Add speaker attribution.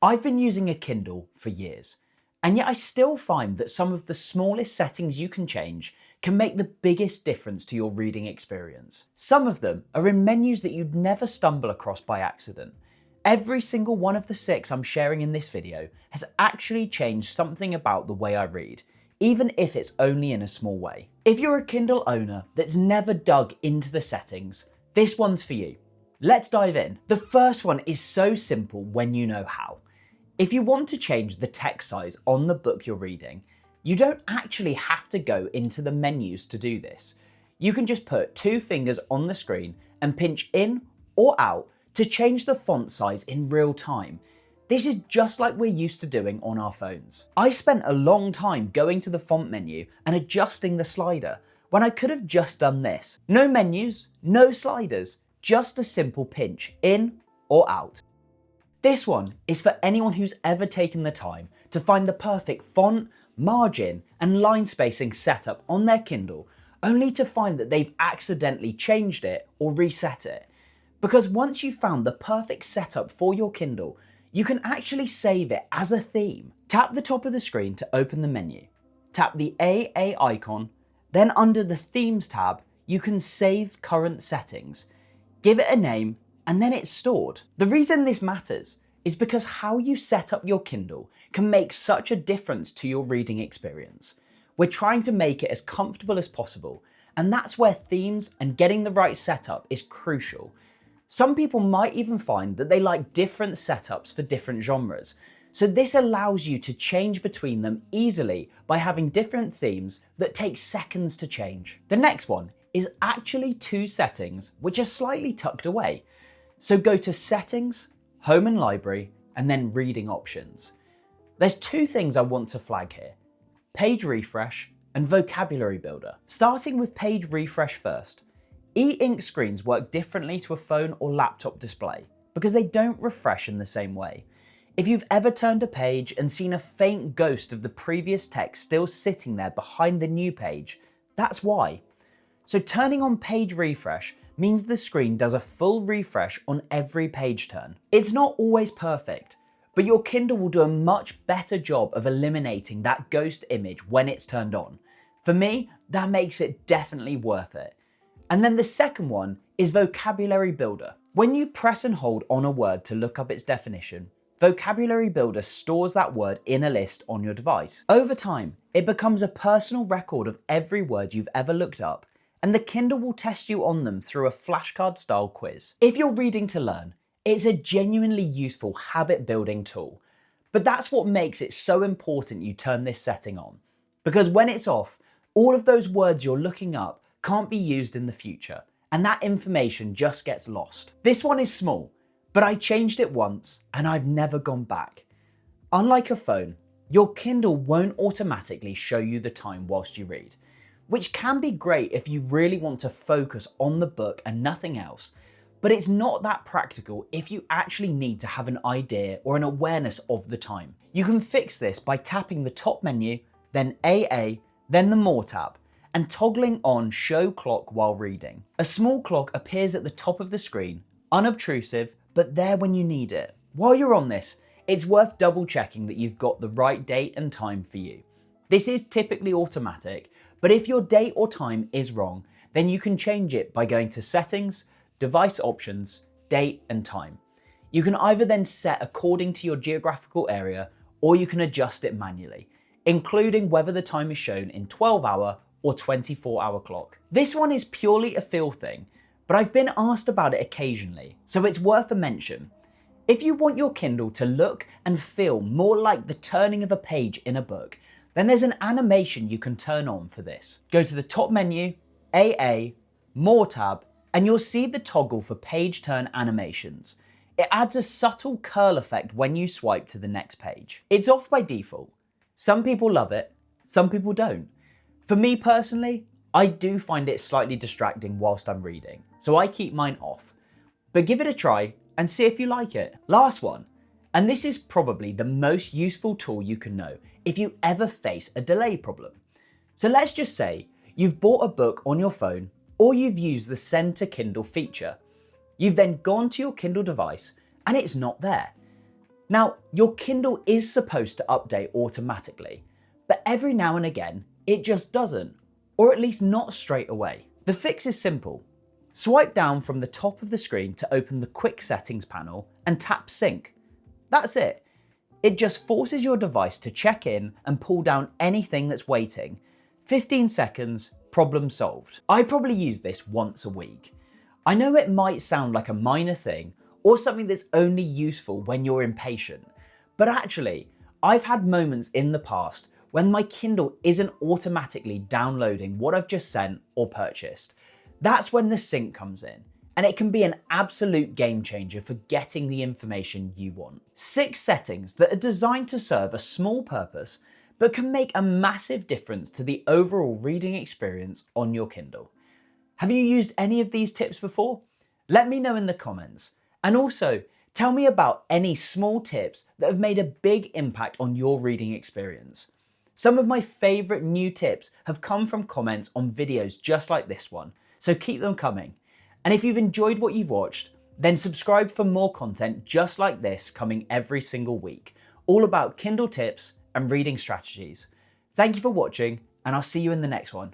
Speaker 1: I've been using a Kindle for years, and yet I still find that some of the smallest settings you can change can make the biggest difference to your reading experience. Some of them are in menus that you'd never stumble across by accident. Every single one of the 6 I'm sharing in this video has actually changed something about the way I read, even if it's only in a small way. If you're a Kindle owner that's never dug into the settings, this one's for you. Let's dive in. The first one is so simple when you know how. If you want to change the text size on the book you're reading, you don't actually have to go into the menus to do this. You can just put 2 fingers on the screen and pinch in or out to change the font size in real time. This is just like we're used to doing on our phones. I spent a long time going to the font menu and adjusting the slider when I could have just done this. No menus, no sliders, just a simple pinch in or out. This one is for anyone who's ever taken the time to find the perfect font, margin, and line spacing setup on their Kindle, only to find that they've accidentally changed it or reset it. Because once you've found the perfect setup for your Kindle, you can actually save it as a theme. Tap the top of the screen to open the menu. Tap the AA icon, then under the Themes tab, you can save current settings. Give it a name, and then it's stored. The reason this matters is because how you set up your Kindle can make such a difference to your reading experience. We're trying to make it as comfortable as possible, and that's where themes and getting the right setup is crucial. Some people might even find that they like different setups for different genres, so this allows you to change between them easily by having different themes that take seconds to change. The next one is actually 2 settings which are slightly tucked away. So go to Settings, Home and Library, and then Reading Options. There's 2 things I want to flag here: Page Refresh and Vocabulary Builder. Starting with Page Refresh first, e-ink screens work differently to a phone or laptop display because they don't refresh in the same way. If you've ever turned a page and seen a faint ghost of the previous text still sitting there behind the new page, that's why. So turning on Page Refresh means the screen does a full refresh on every page turn. It's not always perfect, but your Kindle will do a much better job of eliminating that ghost image when it's turned on. For me, that makes it definitely worth it. And then the second one is Vocabulary Builder. When you press and hold on a word to look up its definition, Vocabulary Builder stores that word in a list on your device. Over time, it becomes a personal record of every word you've ever looked up, and the Kindle will test you on them through a flashcard style quiz. If you're reading to learn, it's a genuinely useful habit building tool. But that's what makes it so important you turn this setting on. Because when it's off, all of those words you're looking up can't be used in the future, and that information just gets lost. This one is small, but I changed it once and I've never gone back. Unlike a phone, your Kindle won't automatically show you the time whilst you read, which can be great if you really want to focus on the book and nothing else, but it's not that practical if you actually need to have an idea or an awareness of the time. You can fix this by tapping the top menu, then AA, then the More tab, and toggling on Show Clock while reading. A small clock appears at the top of the screen, unobtrusive, but there when you need it. While you're on this, it's worth double checking that you've got the right date and time for you. This is typically automatic, but if your date or time is wrong, then you can change it by going to Settings, Device Options, Date and Time. You can either then set according to your geographical area, or you can adjust it manually, including whether the time is shown in 12-hour or 24-hour clock. This one is purely a feel thing, but I've been asked about it occasionally, so it's worth a mention. If you want your Kindle to look and feel more like the turning of a page in a book, then there's an animation you can turn on for this. Go to the top menu, AA, More tab, and you'll see the toggle for page turn animations. It adds a subtle curl effect when you swipe to the next page. It's off by default. Some people love it, some people don't. For me personally, I do find it slightly distracting whilst I'm reading, so I keep mine off. But give it a try and see if you like it. Last one, and this is probably the most useful tool you can know if you ever face a delay problem. So let's just say you've bought a book on your phone, or you've used the Send to Kindle feature. You've then gone to your Kindle device and it's not there. Now, your Kindle is supposed to update automatically, but every now and again, it just doesn't, or at least not straight away. The fix is simple. Swipe down from the top of the screen to open the Quick Settings panel and tap Sync. That's it. It just forces your device to check in and pull down anything that's waiting. 15 seconds, problem solved. I probably use this once a week. I know it might sound like a minor thing or something that's only useful when you're impatient, but actually, I've had moments in the past when my Kindle isn't automatically downloading what I've just sent or purchased. That's when the sync comes in, and it can be an absolute game changer for getting the information you want. 6 settings that are designed to serve a small purpose, but can make a massive difference to the overall reading experience on your Kindle. Have you used any of these tips before? Let me know in the comments. And also, tell me about any small tips that have made a big impact on your reading experience. Some of my favourite new tips have come from comments on videos just like this one, so keep them coming. And if you've enjoyed what you've watched, then subscribe for more content just like this coming every single week, all about Kindle tips and reading strategies. Thank you for watching, and I'll see you in the next one.